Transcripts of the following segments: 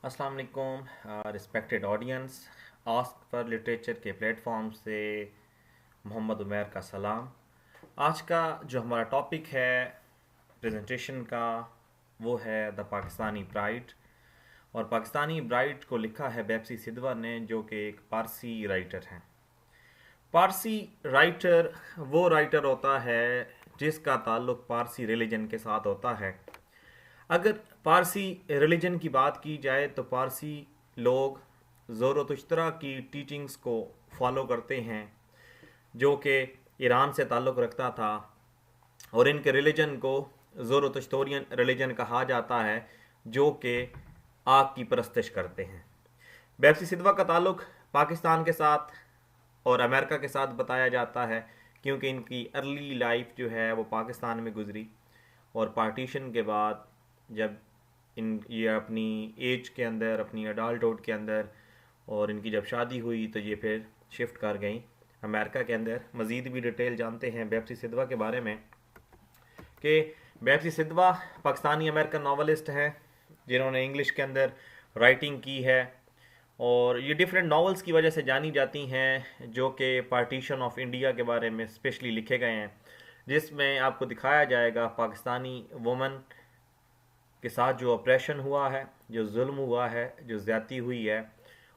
अस्सलाम वालेकुम respected audience. Ask for literature के प्लेटफॉर्म से मोहम्मद उमैर का सलाम। आज का जो हमारा टॉपिक है प्रेजेंटेशन का वो है द पाकिस्तानी ब्राइड। और पाकिस्तानी ब्राइड को लिखा है बेप्सी सिदवा ने, जो कि एक पारसी राइटर हैं। पारसी राइटर वो राइटर होता है जिसका ताल्लुक पारसी रिलीजन के साथ होता है। अगर पारसी रिलीजन की बात की जाए तो पारसी लोग ज़ोरतुश्तरा की टीचिंग्स को फॉलो करते हैं, जो कि ईरान से ताल्लुक़ रखता था, और इनके रिलीजन को ज़ोरतुश्तोरियन रिलीजन कहा जाता है, जो कि आग की परस्तिश करते हैं। बेप्सी सिदवा का ताल्लुक़ पाकिस्तान के साथ और अमेरिका के साथ बताया जाता है, क्योंकि इनकी अर्ली लाइफ जो है वो पाकिस्तान में गुजरी, और पार्टीशन के बाद जब ये अपनी एज के अंदर, अपनी अडल्टहुड के अंदर, और इनकी जब शादी हुई तो ये फिर शिफ्ट कर गई अमेरिका के अंदर। मज़ीद भी डिटेल जानते हैं बेप्सी सिदवा के बारे में कि बेप्सी सिदवा पाकिस्तानी अमेरिकन नावलिस्ट हैं जिन्होंने इंग्लिश के अंदर राइटिंग की है, और ये डिफरेंट नावल्स की वजह से जानी जाती हैं, जो कि पार्टीशन ऑफ इंडिया के बारे में स्पेशली लिखे गए हैं, जिसमें आपको दिखाया जाएगा पाकिस्तानी वुमन के साथ जो ऑपरेशन हुआ है, जो जुल्म हुआ है, जो ज़्यादती हुई है।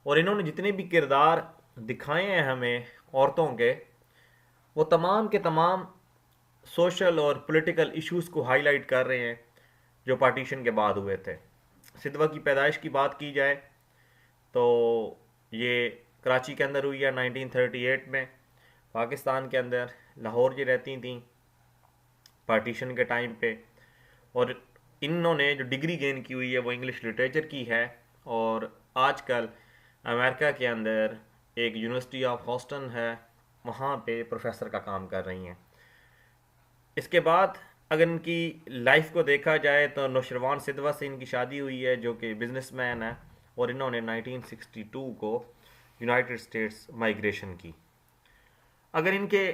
और इन्होंने जितने भी किरदार दिखाए हैं हमें औरतों के, वो तमाम के तमाम सोशल और पॉलिटिकल इश्यूज़ को हाईलाइट कर रहे हैं जो पार्टीशन के बाद हुए थे। सिदवा की पैदाइश की बात की जाए तो ये कराची के अंदर हुई है 1938 में। पाकिस्तान के अंदर लाहौर जी रहती थी पार्टीशन के टाइम पे, और इन्होंने जो डिग्री गेन की हुई है वो इंग्लिश लिटरेचर की है, और आजकल अमेरिका के अंदर एक यूनिवर्सिटी ऑफ हॉस्टन है, वहाँ पे प्रोफेसर का काम कर रही हैं। इसके बाद अगर इनकी लाइफ को देखा जाए तो नौशरवान सिदवा से इनकी शादी हुई है, जो कि बिजनेसमैन है, और इन्होंने 1962 को यूनाइटेड स्टेट्स माइग्रेशन की। अगर इनके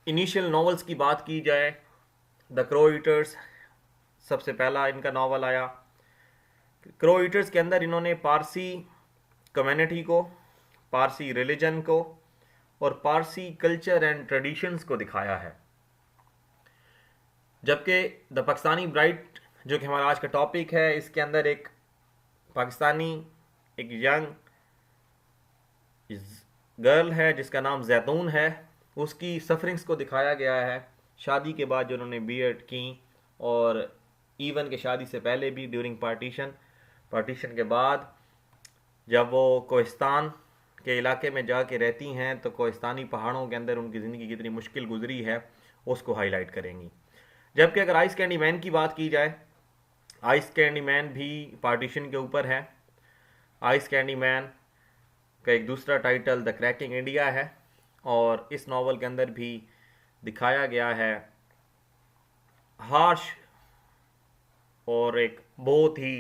इनिशियल नॉवेल्स की बात की जाए, द क्रो ईटर्स सबसे पहला इनका नावल आया। क्रो ईटर्स के अंदर इन्होंने पारसी कम्युनिटी को, पारसी रिलीजन को, और पारसी कल्चर एंड ट्रेडिशंस को दिखाया है। जबकि द पाकिस्तानी ब्राइड, जो कि हमारा आज का टॉपिक है, इसके अंदर एक पाकिस्तानी एक यंग गर्ल है जिसका नाम जैतून है, उसकी सफरिंग्स को दिखाया गया है। शादी के बाद जो उन्होंने बीएड की, और इवन के शादी से पहले भी, ड्यूरिंग पार्टीशन, पार्टीशन के बाद जब वो कोहिस्तान के इलाके में जाके रहती हैं तो कोहिस्तानी पहाड़ों के अंदर उनकी ज़िंदगी कितनी मुश्किल गुजरी है उसको हाईलाइट करेंगी। जबकि अगर आइस कैंडी मैन की बात की जाए, आइस कैंडी मैन भी पार्टीशन के ऊपर है। आइस कैंडी मैन का एक दूसरा टाइटल द क्रैकिंग इंडिया है, और इस नावल के अंदर भी दिखाया गया है हार्श और एक बहुत ही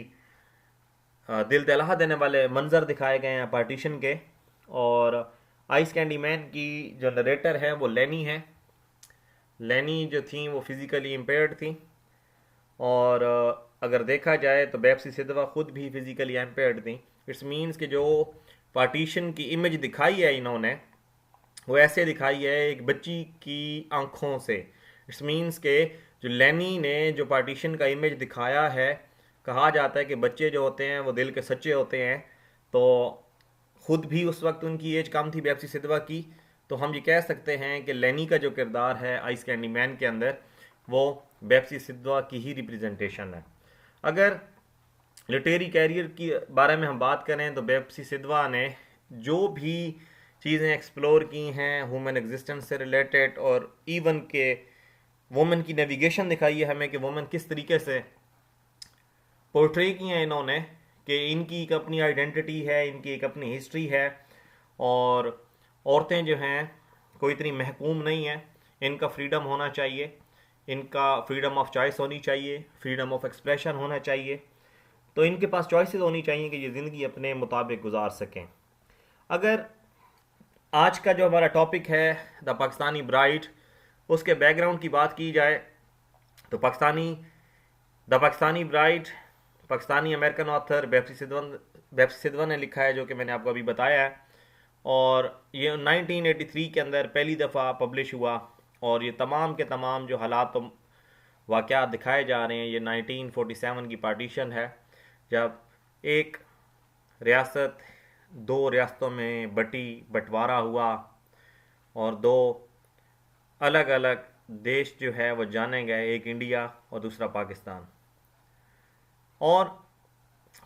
दिल दहला देने वाले मंजर दिखाए गए हैं पार्टीशन के। और आइस कैंडी मैन की जो नरेटर है वो लेनी है। लेनी जो थी वो फिज़िकली इम्पेयर्ड थी, और अगर देखा जाए तो बेप्सी सिदवा खुद भी फिज़िकली इम्पेयर्ड थी। इट्स मीन्स कि जो पार्टीशन की इमेज दिखाई है इन्होंने, वो ऐसे दिखाई है एक बच्ची की आंखों से। इट्स मीन्स के जो लेनी ने जो पार्टीशन का इमेज दिखाया है, कहा जाता है कि बच्चे जो होते हैं वो दिल के सच्चे होते हैं। तो ख़ुद भी उस वक्त उनकी एज कम थी बेप्सी सिदवा की, तो हम ये कह सकते हैं कि लेनी का जो किरदार है आइस कैंडी मैन के अंदर, वो बेप्सी सिदवा की ही रिप्रेजेंटेशन है। अगर लिटरेरी कैरियर की बारे में हम बात करें तो बेप्सी सिदवा ने जो भी चीज़ें एक्सप्लोर की हैं ह्यूमन एग्जिस्टेंस से रिलेटेड, और इवन के वुमेन की नेविगेशन दिखाई है हमें कि वुमेन किस तरीके से पोर्ट्रे की हैं इन्होंने, कि इनकी एक अपनी आइडेंटिटी है, इनकी एक अपनी हिस्ट्री है, और औरतें जो हैं कोई इतनी महकूम नहीं है, इनका फ्रीडम होना चाहिए, इनका फ्रीडम ऑफ चॉइस होनी चाहिए, फ्रीडम ऑफ एक्सप्रेशन होना चाहिए। तो इनके पास चॉइसेस होनी चाहिए कि ये ज़िंदगी अपने मुताबिक गुजार सकें। अगर आज का जो हमारा टॉपिक है द पाकिस्तानी ब्राइड, उसके बैकग्राउंड की बात की जाए तो the Pakistani bride Pakistani American author Bapsi Sidhwa ने लिखा है, जो कि मैंने आपको अभी बताया है। और ये 1983 के अंदर पहली दफ़ा पब्लिश हुआ। और ये तमाम के तमाम जो हालात वाक़यात दिखाए जा रहे हैं, ये 1947 की पार्टीशन है, जब एक रियासत दो रियासतों में बंटवारा हुआ और दो अलग अलग देश जो है वो जाने गए, एक इंडिया और दूसरा पाकिस्तान। और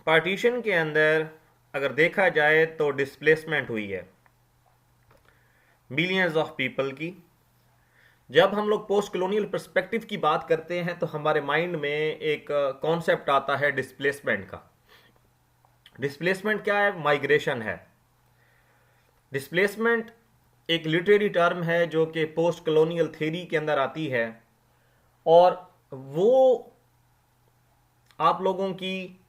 पार्टीशन के अंदर अगर देखा जाए तो डिस्प्लेसमेंट हुई है मिलियंस ऑफ पीपल की। जब हम लोग पोस्ट कॉलोनियल पर्सपेक्टिव की बात करते हैं तो हमारे माइंड में एक कॉन्सेप्ट आता है डिस्प्लेसमेंट का। डिस्प्लेसमेंट क्या है? माइग्रेशन है। डिस्प्लेसमेंट एक लिटरेरी टर्म है जो कि पोस्ट कॉलोनियल थ्योरी के अंदर आती है, और वो आप लोगों की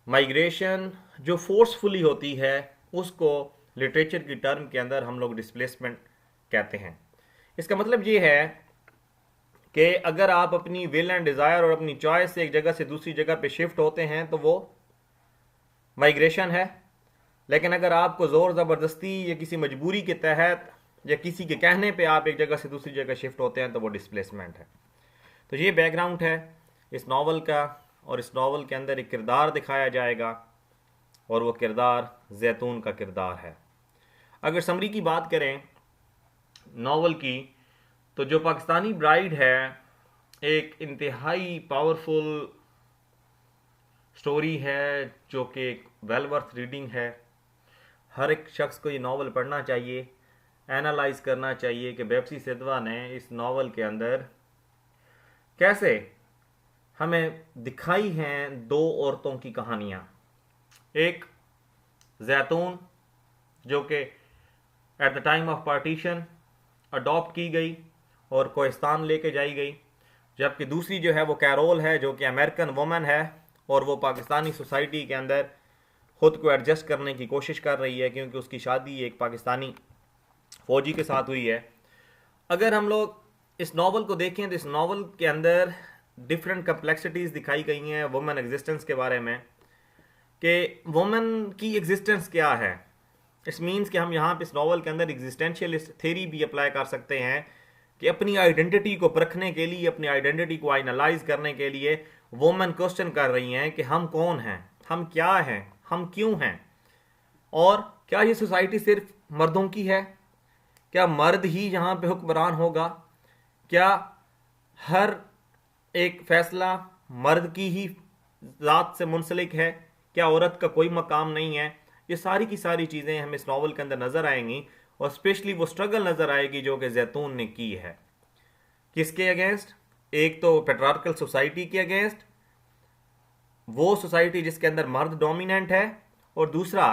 माइग्रेशन जो फोर्सफुली होती है उसको लिटरेचर की टर्म के अंदर हम लोग डिस्प्लेसमेंट कहते हैं। इसका मतलब ये है कि अगर आप अपनी विल एंड डिज़ायर और अपनी चॉइस से एक जगह से दूसरी जगह पे शिफ्ट होते हैं तो वो माइग्रेशन है। लेकिन अगर आपको ज़ोर ज़बरदस्ती या किसी मजबूरी के तहत या किसी के कहने पे आप एक जगह से दूसरी जगह शिफ्ट होते हैं तो वो डिस्प्लेसमेंट है। तो ये बैकग्राउंड है इस नावल का, और इस नावल के अंदर एक किरदार दिखाया जाएगा और वो किरदार जैतून का किरदार है। अगर समरी की बात करें नावल की, तो जो पाकिस्तानी ब्राइड है एक इंतहाई पावरफुल स्टोरी है, जो कि एक वेल वर्थ रीडिंग है। हर एक शख्स को ये नावल पढ़ना चाहिए, एनालाइज करना चाहिए कि बेप्सी सिद्धवा ने इस नावल के अंदर कैसे हमें दिखाई हैं दो औरतों की कहानियाँ। एक जैतून जो कि at the time of partition adopt की गई और कोहिस्तान लेके जाई गई, जबकि दूसरी जो है वो कैरोल है जो कि अमेरिकन वुमन है और वो पाकिस्तानी सोसाइटी के अंदर ख़ुद को एडजस्ट करने की कोशिश कर रही है, क्योंकि उसकी शादी एक पाकिस्तानी फ़ौजी के साथ हुई है। अगर हम लोग इस नावल को देखें तो इस नावल के अंदर डिफरेंट कम्प्लेक्सिटीज़ दिखाई गई हैं वुमेन एग्जिस्टेंस के बारे में, कि वुमेन की एग्जिस्टेंस क्या है। इस मीन्स कि हम यहाँ पे इस नावल के अंदर एग्जिस्टेंशियलिस्ट थ्योरी भी अप्लाई कर सकते हैं कि अपनी आइडेंटिटी को परखने के लिए, अपनी आइडेंटिटी को एनालाइज करने के लिए वुमेन क्वेश्चन कर रही हैं कि हम कौन हैं, हम क्या हैं, हम क्यों हैं, और क्या ये सोसाइटी सिर्फ मर्दों की है? क्या मर्द ही यहाँ पे हुक्मरान होगा? क्या हर एक फैसला मर्द की ही ज़ात से मुंसलिक है? क्या औरत का कोई मकाम नहीं है? ये सारी की सारी चीज़ें हमें इस नावल के अंदर नज़र आएंगी, और स्पेशली वो स्ट्रगल नज़र आएगी जो कि जैतून ने की है। किसके अगेंस्ट? एक तो पेट्रार्कल सोसाइटी के अगेंस्ट, वो सोसाइटी जिसके अंदर मर्द डोमिनेंट है, और दूसरा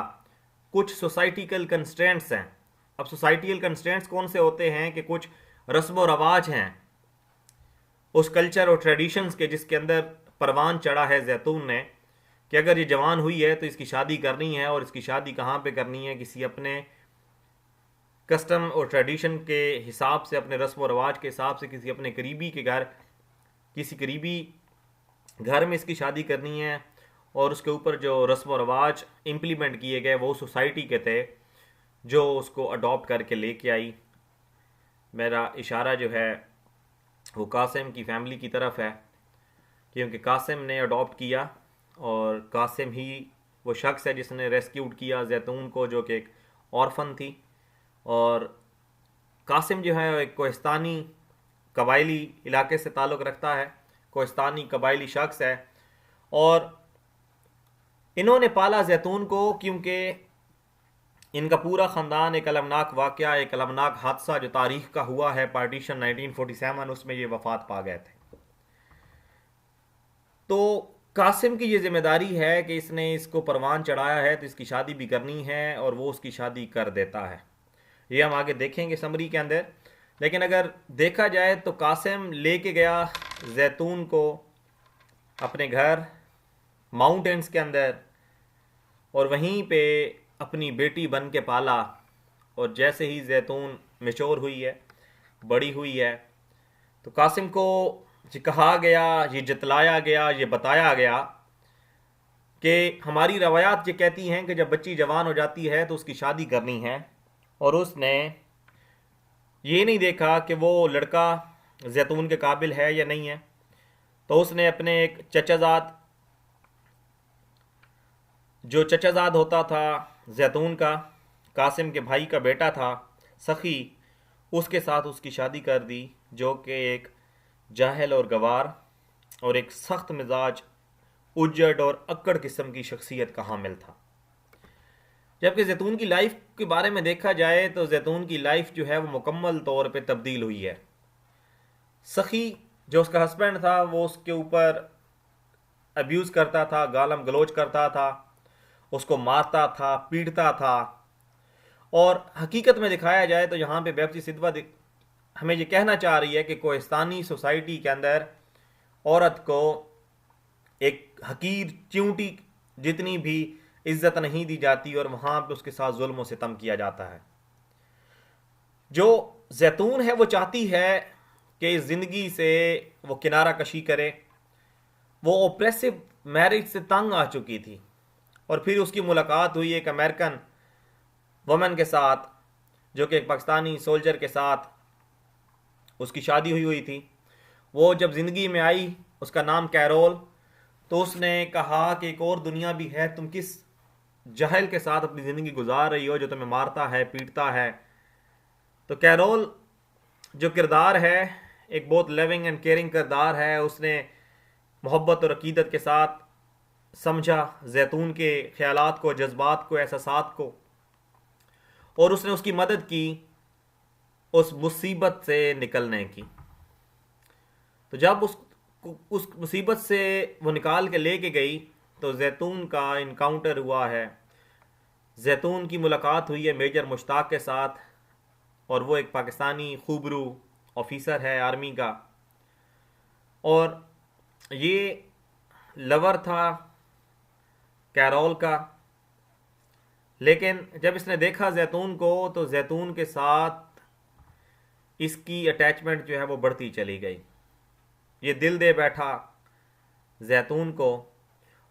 कुछ सोसाइटिकल कंस्ट्रेंट्स हैं। अब सोसाइटिकल कंस्ट्रेंट्स कौन से होते हैं कि कुछ रस्म व रवाज हैं उस कल्चर और ट्रेडिशंस के जिसके अंदर परवान चढ़ा है जैतून ने कि अगर ये जवान हुई है तो इसकी शादी करनी है, और इसकी शादी कहाँ पे करनी है? किसी अपने कस्टम और ट्रेडिशन के हिसाब से, अपने रस्म व रवाज के हिसाब से, किसी अपने करीबी के घर, किसी करीबी घर में इसकी शादी करनी है। और उसके ऊपर जो रस्म व रवाज इम्प्लीमेंट किए गए वो सोसाइटी के थे जो उसको अडॉप्ट करके लेके आई। मेरा इशारा जो है वो कासिम की फैमिली की तरफ है, क्योंकि कासिम ने अडॉप्ट किया और कासिम ही वो शख्स है जिसने रेस्क्यूड किया जैतून को, जो कि एक ऑर्फन थी। और कासिम जो है एक कोहिस्तानी कबायली इलाके से ताल्लुक़ रखता है, कोहिस्तानी कबायली शख्स है, और इन्होंने पाला जैतून को क्योंकि इनका पूरा ख़ानदान एक अलमनाक वाक़या, एक अलमनाक हादसा जो तारीख़ का हुआ है पार्टीशन 1947, उसमें ये वफ़ात पा गए थे। तो कासिम की ये जिम्मेदारी है कि इसने इसको परवान चढ़ाया है तो इसकी शादी भी करनी है, और वो उसकी शादी कर देता है। ये हम आगे देखेंगे समरी के अंदर। लेकिन अगर देखा जाए तो कासिम लेके गया जैतून को अपने घर माउंटेन्स के अंदर, और वहीं पे अपनी बेटी बन के पाला। और जैसे ही जैतून मैच्योर हुई है, बड़ी हुई है, तो कासिम को ये कहा गया, ये जतलाया गया, ये बताया गया कि हमारी रवायात ये कहती हैं कि जब बच्ची जवान हो जाती है तो उसकी शादी करनी है, और उसने ये नहीं देखा कि वो लड़का जैतून के काबिल है या नहीं है, तो उसने अपने एक चचाजाद, जो चचाजाद होता था जैतून का, कासिम के भाई का बेटा था, सखी, उसके साथ उसकी शादी कर दी, जो कि एक जाहिल और गवार और एक सख्त मिजाज, उज्जड़ और अक्कड़ किस्म की शख्सियत का हामिल था। जबकि जैतून की लाइफ के बारे में देखा जाए तो जैतून की लाइफ जो है वो मुकम्मल तौर पे तब्दील हुई है। सखी, जो उसका हस्बैंड था, वो उसके ऊपर अब्यूज़ करता था, गालम गलोच करता था, उसको मारता था, पीटता था। और हकीकत में दिखाया जाए तो यहाँ पे बेबसी सिद्वा हमें ये कहना चाह रही है कि कोहिस्तानी सोसाइटी के अंदर औरत को एक हकीर च्यूंटी जितनी भी इज्जत नहीं दी जाती और वहाँ पे उसके साथ जुल्म और सितम किया जाता है। जो जैतून है वो चाहती है कि इस ज़िंदगी से वो किनारा कशी करे। वो ओप्रेसिव मैरिज से तंग आ चुकी थी, और फिर उसकी मुलाकात हुई एक अमेरिकन वुमेन के साथ, जो कि एक पाकिस्तानी सोल्जर के साथ उसकी शादी हुई हुई थी। वो जब ज़िंदगी में आई, उसका नाम कैरोल, तो उसने कहा कि एक और दुनिया भी है, तुम किस जाहिल के साथ अपनी ज़िंदगी गुजार रही हो जो तुम्हें मारता है, पीटता है। तो कैरोल जो किरदार है, एक बहुत लविंग एंड केयरिंग किरदार है। उसने मोहब्बत और अकीदत के साथ समझा जैतून के ख्यालात को, जज्बात को, एहसासात को, और उसने उसकी मदद की उस मुसीबत से निकलने की। तो जब उस मुसीबत से वो निकाल के लेके गई तो जैतून का इनकाउंटर हुआ है, जैतून की मुलाकात हुई है मेजर मुश्ताक के साथ, और वो एक पाकिस्तानी खूबरू ऑफिसर है आर्मी का, और ये लवर था कैरोल का। लेकिन जब इसने देखा जैतून को तो जैतून के साथ इसकी अटैचमेंट जो है वो बढ़ती चली गई। ये दिल दे बैठा जैतून को,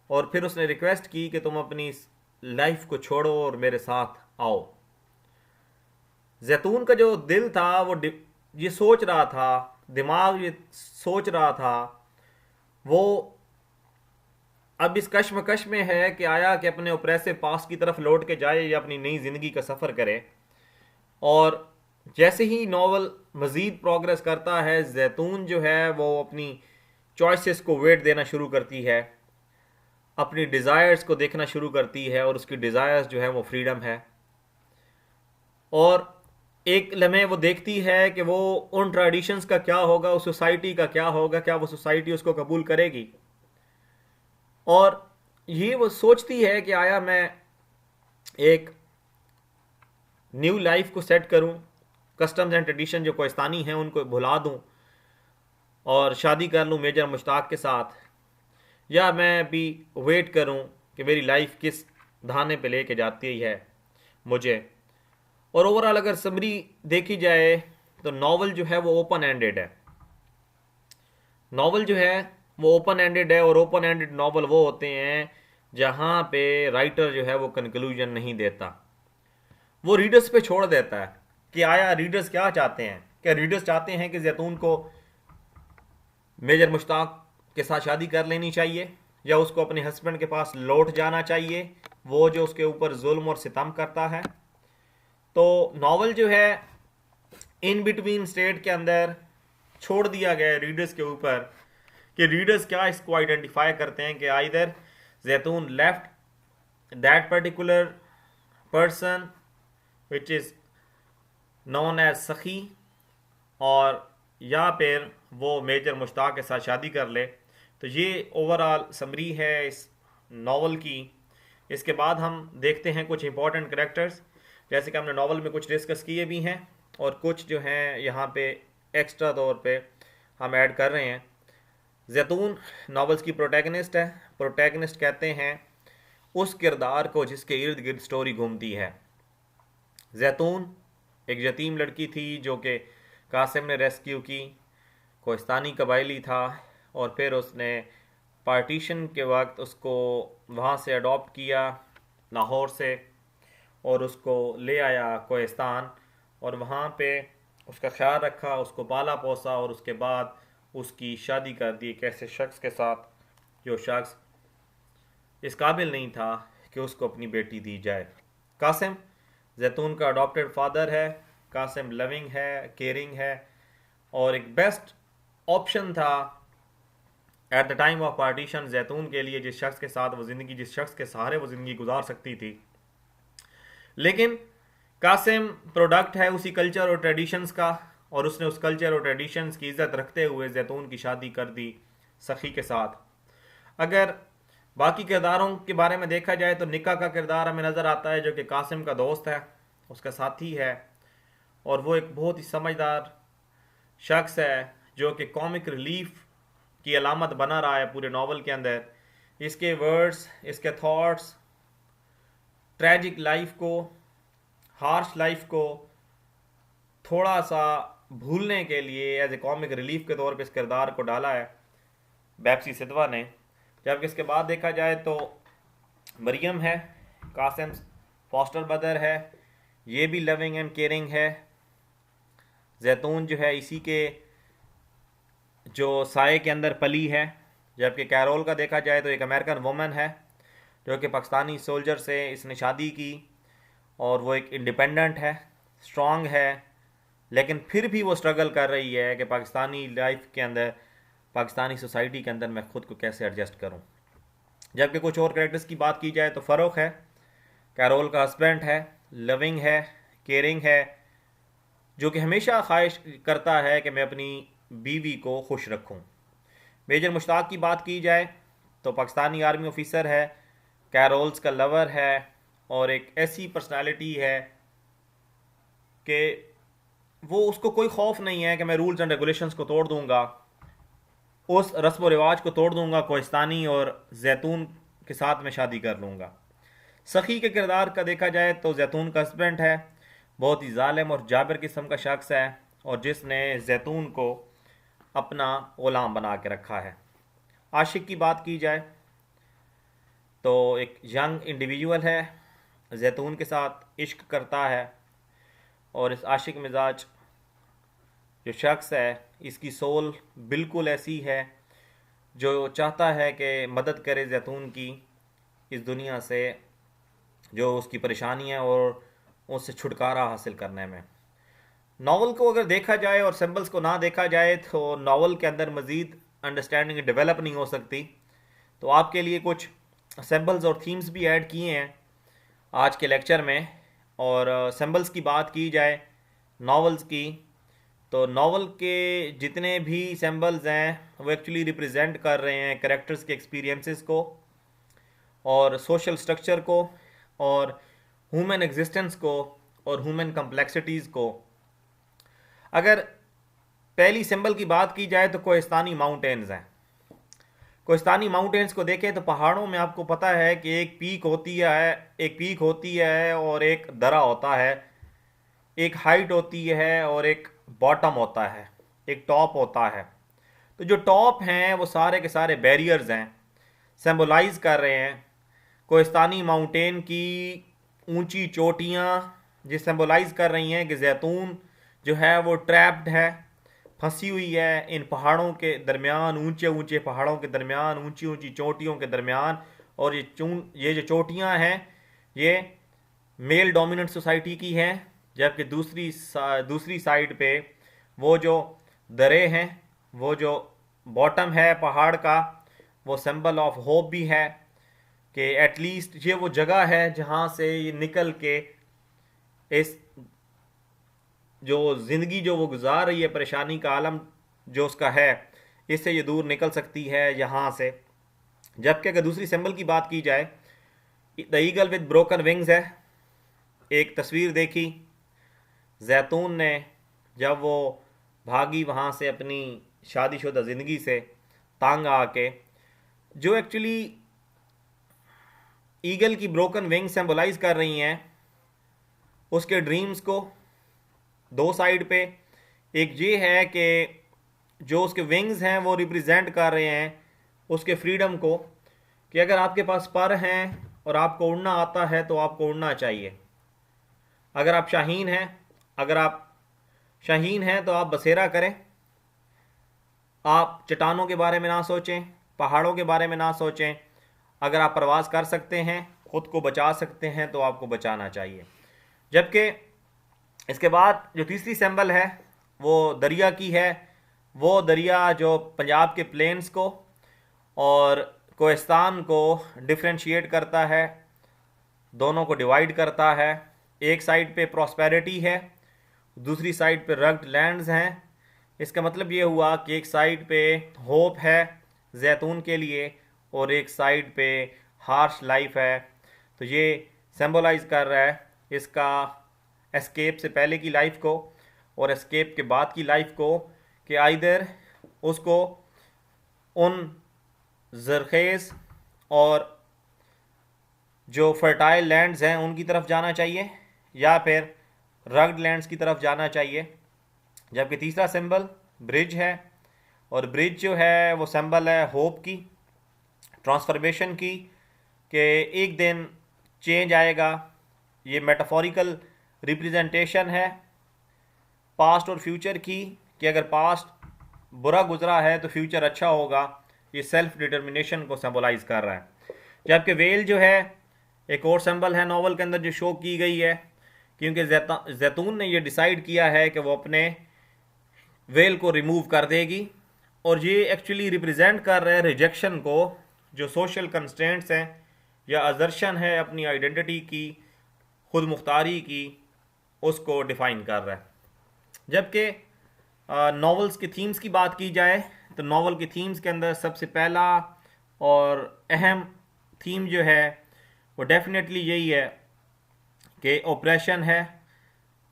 और फिर उसने रिक्वेस्ट की कि तुम अपनी लाइफ को छोड़ो और मेरे साथ आओ। जैतून का जो दिल था वो ये सोच रहा था, दिमाग ये सोच रहा था, वो अब इस कश्मकश में है कि आया कि अपने ओप्रेसिव पास की तरफ लौट के जाए या अपनी नई ज़िंदगी का सफ़र करे। और जैसे ही नावल मज़ीद प्रोग्रेस करता है, जैतून जो है वो अपनी चॉइसेस को वेट देना शुरू करती है, अपनी डिज़ायर्स को देखना शुरू करती है, और उसकी डिज़ायर्स जो है वो फ्रीडम है। और एक लम्हे वो देखती है कि वो उन ट्रेडिशंस का क्या होगा, उस सोसाइटी का क्या होगा, क्या वो सोसाइटी उसको कबूल करेगी। और ये वो सोचती है कि आया मैं एक न्यू लाइफ को सेट करूं, कस्टम्स एंड ट्रेडिशन जो कोहिस्तानी हैं उनको भुला दूं और शादी कर लूं मेजर मुश्ताक के साथ, या मैं भी वेट करूं कि मेरी लाइफ किस धाने पे लेके जाती है मुझे। और ओवरऑल अगर समरी देखी जाए तो नावल जो है वो ओपन एंडेड है। नावल जो है वो ओपन एंडेड है, और ओपन एंडेड नावल वो होते हैं जहाँ पे राइटर जो है वो कंक्लूजन नहीं देता, वो रीडर्स पे छोड़ देता है कि आया रीडर्स क्या चाहते हैं। क्या रीडर्स चाहते हैं कि जैतून को मेजर मुश्ताक के साथ शादी कर लेनी चाहिए, या उसको अपने हस्बैंड के पास लौट जाना चाहिए, वो जो उसके ऊपर जुल्म और सितम करता है। तो नावल जो है इन बिटवीन स्टेट के अंदर छोड़ दिया गया है रीडर्स के ऊपर कि रीडर्स क्या इसको आइडेंटिफाई करते हैं कि आइदर जैतून left that particular person which is known as sakhi, और या फिर वो मेजर मुश्ताक के साथ शादी कर ले। तो ये ओवरऑल समरी है इस नावल की। इसके बाद हम देखते हैं कुछ इंपॉर्टेंट करेक्टर्स, जैसे कि हमने नावल में कुछ डिस्कस किए भी हैं और कुछ जो हैं यहाँ पे एक्स्ट्रा तौर पे हम ऐड कर रहे हैं। जैतून नावल्स की प्रोटैगनिस्ट है। प्रोटैगनिस्ट कहते हैं उस किरदार को जिसके इर्द गिर्द स्टोरी घूमती है। जैतून एक यतीम लड़की थी जो कि कासिम ने रेस्क्यू की, कोहिस्तानी कबायली था, और फिर उसने पार्टीशन के वक्त उसको वहाँ से अडॉप्ट किया लाहौर से, और उसको ले आया कोहिस्तान, और वहाँ पे उसका ख्याल रखा, उसको पाला पोसा, और उसके बाद उसकी शादी कर दी एक ऐसे शख्स के साथ जो शख्स इस काबिल नहीं था कि उसको अपनी बेटी दी जाए। कासिम जैतून का अडॉप्टेड फादर है। कासिम लविंग है, केयरिंग है, और एक बेस्ट ऑप्शन था at the time of partition जैतून के लिए, जिस शख्स के साथ वो ज़िंदगी, जिस शख्स के सहारे वो ज़िंदगी गुजार सकती थी। लेकिन कासिम प्रोडक्ट है उसी कल्चर और ट्रेडिशंस का, और उसने उस कल्चर और ट्रेडिशंस की इज़्ज़त रखते हुए जैतून की शादी कर दी सखी के साथ। अगर बाकी किरदारों के बारे में देखा जाए तो निका का किरदार हमें नज़र आता है, जो कि कासिम का दोस्त है, उसका साथी है, और वो एक बहुत ही समझदार शख्स है जो कि कॉमिक रिलीफ की अलामत बना रहा है पूरे नावल के अंदर। इसके वर्ड्स, इसके थॉट्स ट्रैजिक लाइफ को, हार्श लाइफ को थोड़ा सा भूलने के लिए एज ए कॉमिक रिलीफ के तौर पे इस किरदार को डाला है बैप्सी सिद्वा ने। जबकि इसके बाद देखा जाए तो मरियम है, कासिम फॉस्टर मदर है, ये भी लविंग एंड केयरिंग है। जैतून जो है इसी के जो साए के अंदर पली है। जबकि कैरोल का देखा जाए तो एक अमेरिकन वुमन है जो कि पाकिस्तानी सोल्जर से इसने शादी की, और वो एक इंडिपेंडेंट है, स्ट्रॉन्ग है, लेकिन फिर भी वो स्ट्रगल कर रही है कि पाकिस्तानी लाइफ के अंदर, पाकिस्तानी सोसाइटी के अंदर मैं खुद को कैसे एडजस्ट करूं। जबकि कुछ और कैरेक्टर्स की बात की जाए तो फ़ारूक है, कैरोल का हस्बैंड है, लविंग है, केयरिंग है, जो कि हमेशा ख्वाहिश करता है कि मैं अपनी बीवी को खुश रखूं। मेजर मुश्ताक की बात की जाए तो पाकिस्तानी आर्मी ऑफिसर है, कैरोल्स का लवर है, और एक ऐसी पर्सनालिटी है कि वो, उसको कोई खौफ नहीं है कि मैं रूल्स एंड रेगुलेशंस को तोड़ दूंगा, उस रस्म व रिवाज को तोड़ दूंगा कोहिस्तानी और जैतून के साथ मैं शादी कर लूँगा। सखी के किरदार का देखा जाए तो जैतून का हस्बैंड है, बहुत ही जालिम और जाबिर किस्म का शख्स है, और जिसने जैतून को अपना ग़ुलाम बना के रखा है। आशिक की बात की जाए तो एक यंग इंडिविजुअल है, जैतून के साथ इश्क करता है, और इस आशिक मिजाज जो शख्स है इसकी सोल बिल्कुल ऐसी है जो चाहता है कि मदद करे जैतून की इस दुनिया से, जो उसकी परेशानियाँ और उससे छुटकारा हासिल करने में। नावल को अगर देखा जाए और सिंबल्स को ना देखा जाए तो नावल के अंदर मज़ीद अंडरस्टैंडिंग डेवलप नहीं हो सकती। तो आपके लिए कुछ सिंबल्स और थीम्स भी ऐड किए हैं आज के लेक्चर में। और सिंबल्स की बात की जाए नावल्स की, तो नावल के जितने भी सिंबल्स हैं वो एक्चुअली रिप्रेजेंट कर रहे हैं कैरेक्टर्स के एक्सपीरियंसेस को, और सोशल स्ट्रक्चर को, और ह्यूमन एग्जिस्टेंस को, और ह्यूमन कम्प्लेक्सिटीज़ को। अगर पहली सिंबल की बात की जाए तो कोहिस्तानी माउंटेन्स हैं। कोहिस्तानी माउंटेन्स को देखें तो पहाड़ों में आपको पता है कि एक पीक होती है और एक दरा होता है, एक हाइट होती है और एक बॉटम होता है, एक टॉप होता है। तो जो टॉप हैं वो सारे के सारे बैरियर्स हैं, सिंबलाइज कर रहे हैं कोहिस्तानी माउंटेन की ऊंची चोटियाँ, जो सिंबलाइज कर रही हैं कि जैतून जो है वो ट्रैप्ड है, फंसी हुई है इन पहाड़ों के दरमियान, ऊंचे ऊंचे पहाड़ों के दरमियान, ऊंची ऊंची चोटियों के दरमियान। और ये जो चोटियाँ हैं ये मेल डोमिनेंट सोसाइटी की हैं, जबकि दूसरी साइड पे वो जो दरे हैं, वो जो बॉटम है पहाड़ का, वो सिंबल ऑफ होप भी है कि एटलीस्ट ये वो जगह है जहाँ से ये निकल के इस जो ज़िंदगी जो वो गुजार रही है, परेशानी का आलम जो उसका है, इससे ये दूर निकल सकती है यहाँ से। जबकि अगर दूसरी सिंबल की बात की जाए, the eagle with broken wings है। एक तस्वीर देखी जैतून ने जब वो भागी वहाँ से अपनी शादीशुदा ज़िंदगी से तंग आके, जो एक्चुअली ईगल की ब्रोकन विंग सिंबलाइज कर रही हैं उसके ड्रीम्स को। दो साइड पे एक ये है कि जो उसके विंग्स हैं वो रिप्रेजेंट कर रहे हैं उसके फ्रीडम को, कि अगर आपके पास पर हैं और आपको उड़ना आता है तो आपको उड़ना चाहिए। अगर आप शाहीन हैं, अगर आप शाहीन हैं तो आप बसेरा करें। आप चट्टानों के बारे में ना सोचें, पहाड़ों के बारे में ना सोचें। अगर आप परवाज़ कर सकते हैं, खुद को बचा सकते हैं तो आपको बचाना चाहिए। जबकि इसके बाद जो तीसरी सिंबल है वो दरिया की है। वो दरिया जो पंजाब के प्लेन्स को और कोहिस्तान को डिफ्रेंशिएट करता है, दोनों को डिवाइड करता है। एक साइड पे प्रॉस्पेरिटी है, दूसरी साइड पे रग्ड लैंड्स हैं। इसका मतलब ये हुआ कि एक साइड पे होप है जैतून के लिए और एक साइड पे हार्श लाइफ है। तो ये सिंबलाइज कर रहा है इसका एस्केप से पहले की लाइफ को और एस्केप के बाद की लाइफ को, कि आइदर उसको उन जरखेज़ और जो फर्टाइल लैंड्स हैं उनकी तरफ जाना चाहिए या फिर रग्ड लैंड्स की तरफ जाना चाहिए। जबकि तीसरा सिंबल ब्रिज है, और ब्रिज जो है वो सिंबल है होप की, ट्रांसफॉर्मेशन की, कि एक दिन चेंज आएगा। ये मेटाफोरिकल रिप्रेजेंटेशन है पास्ट और फ्यूचर की, कि अगर पास्ट बुरा गुजरा है तो फ्यूचर अच्छा होगा। ये सेल्फ डिटर्मिनेशन को सिंबलाइज कर रहा है। जबकि वेल जो है एक और सिंबल है नॉवल के अंदर जो शो की गई है, क्योंकि जैतून ने ये डिसाइड किया है कि वो अपने वेल को रिमूव कर देगी, और ये एक्चुअली रिप्रेजेंट कर रहा है रिजेक्शन को, जो सोशल कंस्ट्रेंट्स हैं या अजर्शन है अपनी आइडेंटिटी की, खुद मुख्तारी की, उसको डिफाइन कर रहा है। जबकि नॉवेल्स के थीम्स की बात की जाए तो नॉवल के थीम्स के अंदर सबसे पहला और अहम थीम जो है वो डेफिनेटली यही है कि ऑपरेशन है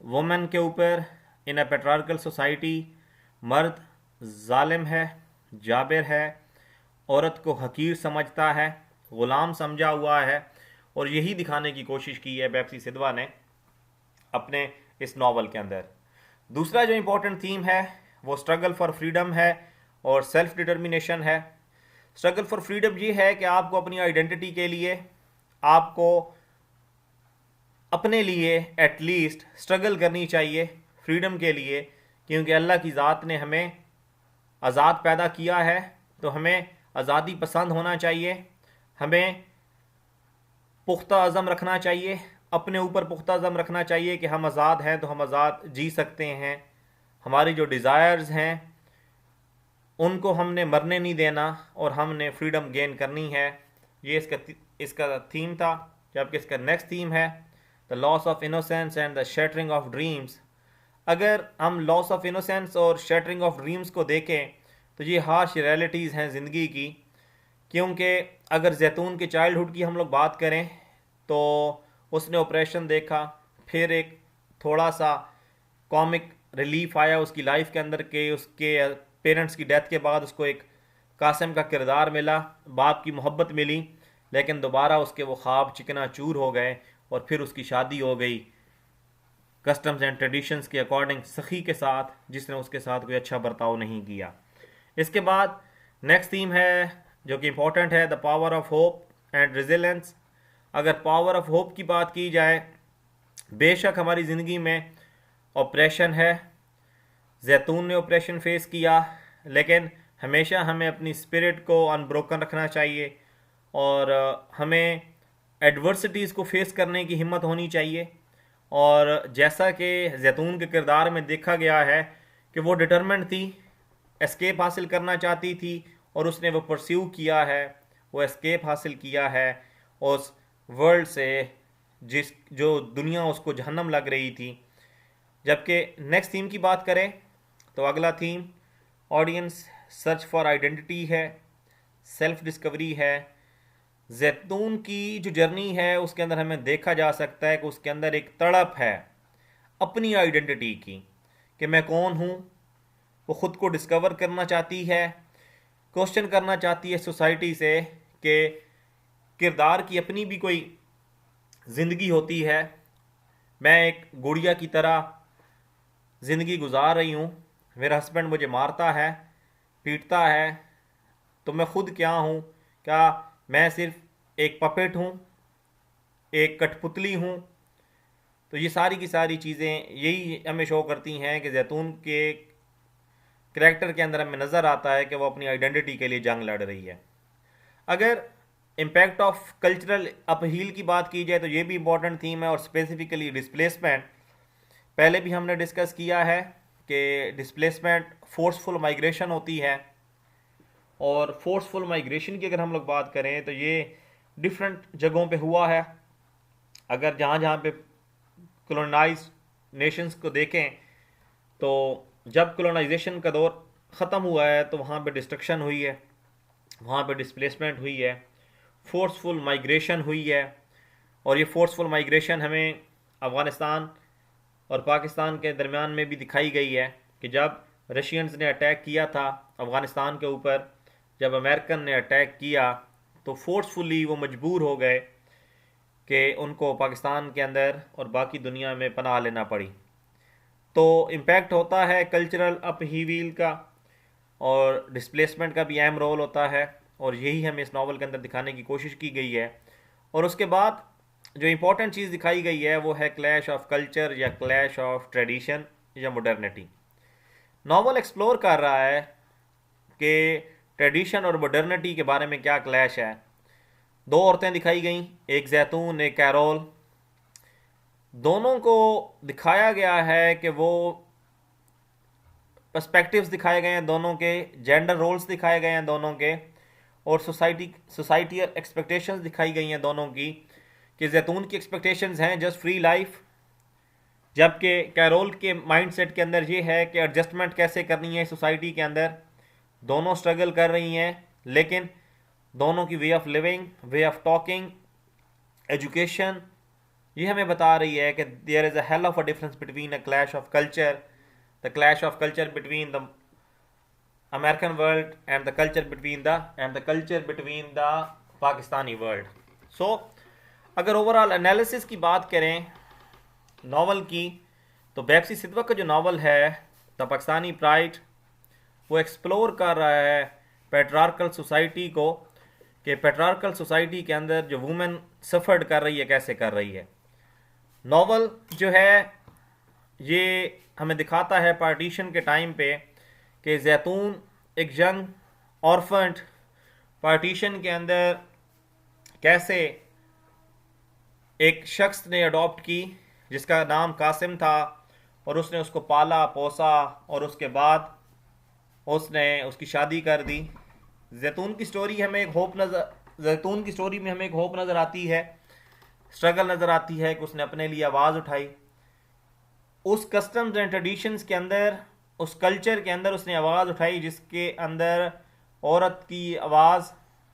वुमेन के ऊपर इन अ पेट्रार्कल सोसाइटी। मर्द जालिम है, जाबिर है, औरत को हकीर समझता है, ग़ुलाम समझा हुआ है, और यही दिखाने की कोशिश की है बेप्सी सिद्धवा ने अपने इस नावल के अंदर। दूसरा जो इम्पोर्टेंट थीम है वो स्ट्रगल फॉर फ्रीडम है और सेल्फ डिटर्मिनेशन है। स्ट्रगल फॉर फ्रीडम ये है कि आपको अपनी आइडेंटिटी के लिए, आपको अपने लिए एटलीस्ट स्ट्रगल करनी चाहिए फ्रीडम के लिए, क्योंकि अल्लाह की ज़ात ने हमें आज़ाद पैदा किया है तो हमें आज़ादी पसंद होना चाहिए। हमें पुख्ता अज़म रखना चाहिए, अपने ऊपर पुख्ता अज़म रखना चाहिए कि हम आज़ाद हैं तो हम आज़ाद जी सकते हैं। हमारी जो डिज़ायर्स हैं उनको हमने मरने नहीं देना और हमने फ्रीडम गेन करनी है। ये इसका थीम था। जबकि इसका नेक्स्ट थीम है the loss of innocence and the shattering of dreams. अगर हम लॉस ऑफ इनोसेंस और शैटरिंग ऑफ ड्रीम्स को देखें तो ये हार्श रियलिटीज़ हैं ज़िंदगी की। क्योंकि अगर जैतून के चाइल्डहुड की हम लोग बात करें तो उसने ऑपरेशन देखा, फिर एक थोड़ा सा कॉमिक रिलीफ आया उसकी लाइफ के अंदर के उसके पेरेंट्स की डेथ के बाद उसको एक कासिम का किरदार मिला, बाप की मोहब्बत मिली, लेकिन दोबारा उसके वो ख्वाब चिकना चूर हो गए और फिर उसकी शादी हो गई कस्टम्स एंड ट्रेडिशंस के अकॉर्डिंग सखी के साथ, जिसने उसके साथ कोई अच्छा बर्ताव नहीं किया। इसके बाद नेक्स्ट थीम है जो कि इम्पोर्टेंट है the power of hope and resilience. अगर पावर ऑफ होप की बात की जाए, बेशक हमारी ज़िंदगी में ऑपरेशन है, जैतून ने ऑपरेशन फेस किया, लेकिन हमेशा हमें अपनी स्पिरिट को अनब्रोकन रखना चाहिए और हमें एडवर्सिटीज़ को फेस करने की हिम्मत होनी चाहिए। और जैसा कि जैतून के किरदार में देखा गया है कि वो डिटरमेंट थी, एस्केप हासिल करना चाहती थी और उसने वो परस्यू किया है, वो एस्केप हासिल किया है उस वर्ल्ड से जो दुनिया उसको जहन्नम लग रही थी। जबकि नेक्स्ट थीम की बात करें तो अगला theme audience search for identity है, सेल्फ डिस्कवरी है। जैतून की जो जर्नी है उसके अंदर हमें देखा जा सकता है कि उसके अंदर एक तड़प है अपनी आइडेंटिटी की, कि मैं कौन हूँ। वो ख़ुद को डिस्कवर करना चाहती है, क्वेश्चन करना चाहती है सोसाइटी से कि किरदार की अपनी भी कोई ज़िंदगी होती है। मैं एक गुड़िया की तरह ज़िंदगी गुजार रही हूँ, मेरा हस्बैंड मुझे मारता है, पीटता है, तो मैं खुद क्या हूँ, क्या मैं सिर्फ एक पपेट हूँ, एक कठपुतली हूँ। तो ये सारी की सारी चीज़ें यही हमें शो करती हैं कि जैतून के करैक्टर के अंदर हमें नज़र आता है कि वो अपनी आइडेंटिटी के लिए जंग लड़ रही है। अगर इम्पैक्ट ऑफ कल्चरल अपहील की बात की जाए तो ये भी इम्पोर्टेंट थीम है, और स्पेसिफिकली डिस्प्लेसमेंट पहले भी हमने डिस्कस किया है कि डिस्प्लेसमेंट फोर्सफुल माइग्रेशन होती है। और फोर्सफुल माइग्रेशन की अगर हम लोग बात करें तो ये डिफरेंट जगहों पे हुआ है। अगर जहाँ जहाँ पे कॉलोनाइज नेशंस को देखें तो जब कॉलोनाइजेशन का दौर ख़त्म हुआ है तो वहाँ पे डिस्ट्रक्शन हुई है, वहाँ पे डिस्प्लेसमेंट हुई है, फोर्सफुल माइग्रेशन हुई है। और ये फोर्सफुल माइग्रेशन हमें अफ़गानिस्तान और पाकिस्तान के दरमियान में भी दिखाई गई है कि जब रशियंस ने अटैक किया था अफ़गानिस्तान के ऊपर, जब अमेरिकन ने अटैक किया तो फोर्सफुली वो मजबूर हो गए कि उनको पाकिस्तान के अंदर और बाकी दुनिया में पनाह लेना पड़ी। तो इम्पैक्ट होता है कल्चरल अपहीविल का, और डिस्प्लेसमेंट का भी अहम रोल होता है, और यही हमें इस नावल के अंदर दिखाने की कोशिश की गई है। और उसके बाद जो इम्पोर्टेंट चीज़ दिखाई गई है वो है क्लैश ऑफ कल्चर या क्लैश ऑफ ट्रेडिशन या मॉडर्निटी। नावल एक्सप्लोर कर रहा है कि ट्रेडिशन और मॉडर्निटी के बारे में क्या क्लैश है। दो औरतें दिखाई गई, एक जैतून एक कैरोल। दोनों को दिखाया गया है कि वो पर्सपेक्टिव्स दिखाए गए हैं दोनों के, जेंडर रोल्स दिखाए गए हैं दोनों के, और सोसाइटियल एक्सपेक्टेशंस दिखाई गई हैं दोनों की। कि जैतून की एक्सपेक्टेशंस हैं जस्ट फ्री लाइफ, जबकि कैरोल के माइंडसेट के अंदर ये है कि एडजस्टमेंट कैसे करनी है सोसाइटी के अंदर। दोनों स्ट्रगल कर रही हैं, लेकिन दोनों की way of living, way of talking, education ये हमें बता रही है कि there is a hell of a difference between a clash of culture, the clash of culture between the American world and the culture between the Pakistani world. So अगर overall analysis की बात करें नावल की, तो बेप्सी सिद्वा का जो नावल है the Pakistani pride, वो एक्सप्लोर कर रहा है पेट्रार्कल सोसाइटी को, कि पेट्रार्कल सोसाइटी के अंदर जो वुमेन सफ़र्ड कर रही है कैसे कर रही है। नावल जो है ये हमें दिखाता है पार्टीशन के टाइम पे कि जैतून एक यंग ऑर्फेंट पार्टीशन के अंदर कैसे एक शख्स ने अडॉप्ट की जिसका नाम कासिम था, और उसने उसको पाला पोसा और उसके बाद उसने उसकी शादी कर दी। जैतून की स्टोरी में हमें एक होप नज़र आती है, स्ट्रगल नज़र आती है कि उसने अपने लिए आवाज़ उठाई। उस कस्टम्स एंड ट्रेडिशंस के अंदर, उस कल्चर के अंदर उसने आवाज़ उठाई जिसके अंदर औरत की आवाज़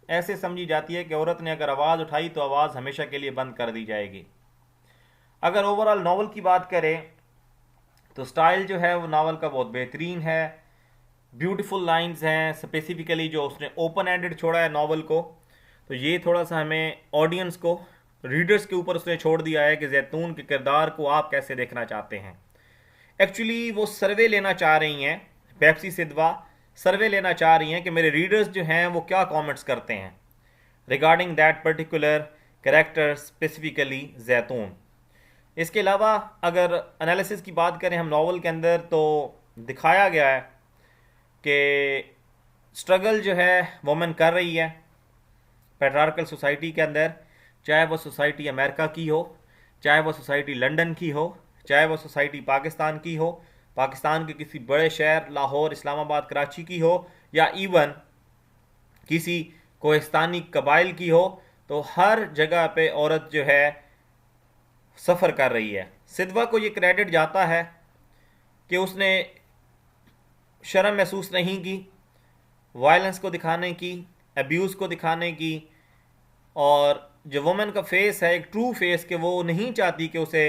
ऐसे समझी जाती है कि औरत ने अगर आवाज़ उठाई तो आवाज़ हमेशा के लिए बंद कर दी जाएगी। अगर ओवरऑल नावल की बात करें तो स्टाइल जो है वो नावल का बहुत बेहतरीन है, ब्यूटीफुल लाइंस हैं, स्पेसिफिकली जो उसने ओपन एंडेड छोड़ा है नावल को, तो ये थोड़ा सा हमें ऑडियंस को, रीडर्स के ऊपर उसने छोड़ दिया है कि जैतून के किरदार को आप कैसे देखना चाहते हैं। एक्चुअली वो सर्वे लेना चाह रही हैं, बेप्सी सिद्वा सर्वे लेना चाह रही हैं कि मेरे रीडर्स जो हैं वो क्या कमेंट्स करते हैं regarding that particular character, specifically जैतून। इसके अलावा अगर एनालिसिस की बात करें हम नावल के अंदर, तो दिखाया गया है कि स्ट्रगल जो है वुमेन कर रही है पैट्रियार्कल सोसाइटी के अंदर, चाहे वो सोसाइटी अमेरिका की हो, चाहे वो सोसाइटी लंदन की हो, चाहे वो सोसाइटी पाकिस्तान की हो, पाकिस्तान के किसी बड़े शहर लाहौर, इस्लामाबाद, कराची की हो, या इवन किसी कोहिस्तानी कबाइल की हो, तो हर जगह पे औरत जो है सफ़र कर रही है। सिद्वा को ये क्रेडिट जाता है कि उसने शर्म महसूस नहीं की वायलेंस को दिखाने की, अब्यूज़ को दिखाने की, और जो वुमेन का फेस है एक ट्रू फेस, कि वो नहीं चाहती कि उसे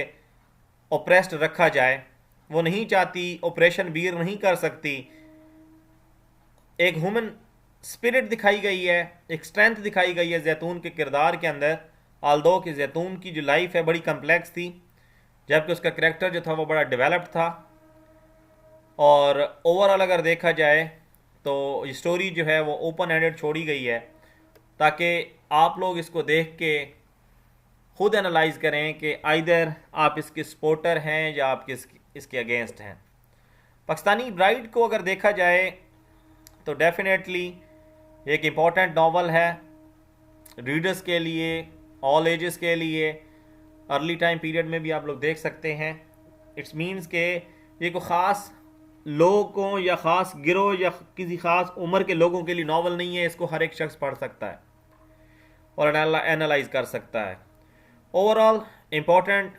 ओप्रेस्ड रखा जाए, वो नहीं चाहती, ऑपरेशन बीर नहीं कर सकती। एक ह्यूमन स्पिरिट दिखाई गई है, एक स्ट्रेंथ दिखाई गई है जैतून के किरदार के अंदर, आल्दो कि जैतून की जो लाइफ है बड़ी कम्प्लेक्स थी, जबकि उसका करैक्टर जो था वो बड़ा डेवलप्ड था। और ओवरऑल अगर देखा जाए तो ये स्टोरी जो है वो ओपन एंडेड छोड़ी गई है ताकि आप लोग इसको देख के खुद एनालाइज करें कि आइदर आप इसके सपोर्टर हैं या आप इसके अगेंस्ट हैं। पाकिस्तानी ब्राइड को अगर देखा जाए तो डेफिनेटली एक इम्पॉर्टेंट नावल है रीडर्स के लिए, ऑल एजेस के लिए, अर्ली टाइम पीरियड में भी आप लोग देख सकते हैं। इट्स मीन्स के ये कोई ख़ास लोगों या ख़ास गिरोह या किसी ख़ास उम्र के लोगों के लिए नावल नहीं है। इसको हर एक शख्स पढ़ सकता है और एनालाइज कर सकता है। ओवरऑल इम्पॉर्टेंट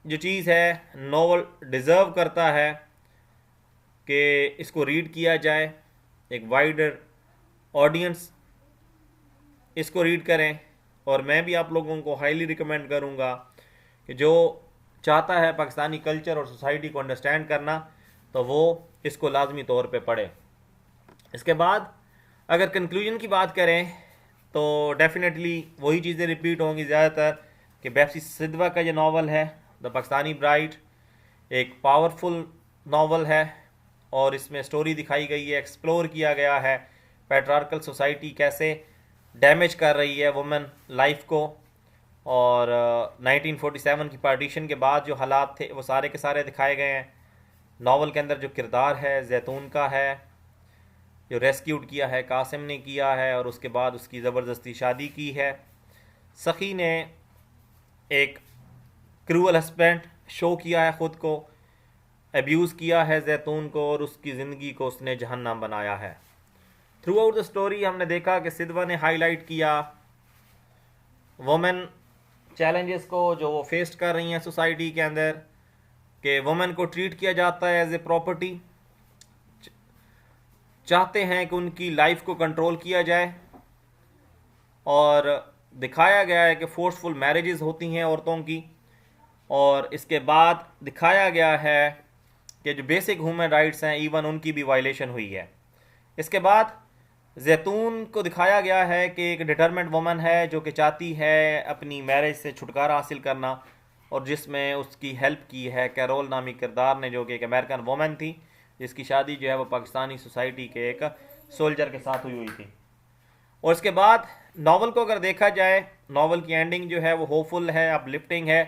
जो चीज़ है, नावल डिज़र्व करता है कि इसको रीड किया जाए, एक वाइडर ऑडियंस इसको रीड करें। और मैं भी आप लोगों को हाईली रिकमेंड करूँगा कि जो चाहता है पाकिस्तानी कल्चर और सोसाइटी को अंडरस्टैंड करना तो वो इसको लाजमी तौर पे पढ़े। इसके बाद अगर कंक्लूजन की बात करें तो डेफिनेटली वही चीज़ें रिपीट होंगी ज़्यादातर कि बेप्सी सिद्वा का ये नावल है द पाकिस्तानी ब्राइड, एक पावरफुल नावल है और इसमें स्टोरी दिखाई गई है, एक्सप्लोर किया गया है पैट्रियार्कल सोसाइटी कैसे डैमेज कर रही है वुमेन लाइफ को। और 1947 की पार्टीशन के बाद जो हालात थे वो सारे के सारे दिखाए गए हैं। नावल के अंदर जो किरदार है जैतून का है, जो रेस्क्यूड किया है कासिम ने किया है और उसके बाद उसकी ज़बरदस्ती शादी की है। सखी ने एक क्रूअल हस्बैंड शो किया है, ख़ुद को अब्यूज़ किया है जैतून को और उसकी ज़िंदगी को उसने जहन्नम बनाया है। थ्रू आउट द स्टोरी हमने देखा कि सिद्वा ने हाईलाइट किया वुमेन चैलेंजेस को जो वो फेस कर रही हैं सोसाइटी के अंदर, कि वुमेन को ट्रीट किया जाता है एज ए प्रॉपर्टी, चाहते हैं कि उनकी लाइफ को कंट्रोल किया जाए। और दिखाया गया है कि फोर्सफुल मैरिजेस होती हैं औरतों की। और इसके बाद दिखाया गया है कि जो बेसिक ह्यूमन राइट्स हैं इवन उनकी भी वायलेशन हुई है। इसके बाद जैतून को दिखाया गया है कि एक डिटरमेंट वुमन है जो कि चाहती है अपनी मैरिज से छुटकारा हासिल करना, और जिसमें उसकी हेल्प की है कैरोल नामी किरदार ने, जो कि एक अमेरिकन वुमन थी जिसकी शादी जो है वो पाकिस्तानी सोसाइटी के एक सोल्जर के साथ हुई थी। और इसके बाद नावल को अगर देखा जाए, नावल की एंडिंग जो है वो होपफुल है, अपलिफ्टिंग है।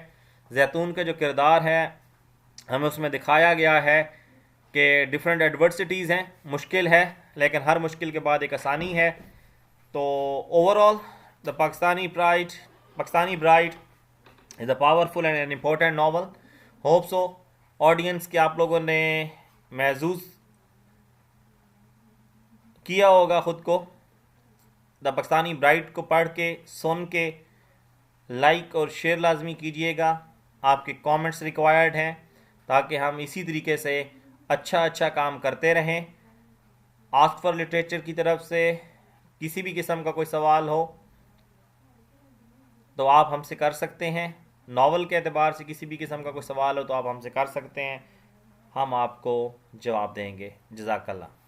जैतून का जो किरदार है हमें उसमें दिखाया गया है कि डिफरेंट एडवर्सिटीज़ हैं, मुश्किल है लेकिन हर मुश्किल के बाद एक आसानी है। तो overall the Pakistani bride is a powerful and an important novel. Hope so audience के आप लोगों ने महसूस किया होगा ख़ुद को द पाकिस्तानी ब्राइड को पढ़ के, सुन के। लाइक और शेयर लाजमी कीजिएगा, आपके कमेंट्स रिक्वायर्ड हैं ताकि हम इसी तरीके से अच्छा काम करते रहें। आस्क फॉर लिटरेचर की तरफ से किसी भी किस्म का कोई सवाल हो तो आप हमसे कर सकते हैं। नावल के एतबार से किसी भी किस्म का कोई सवाल हो तो आप हमसे कर सकते हैं, हम आपको जवाब देंगे। जज़ाकल्लाह।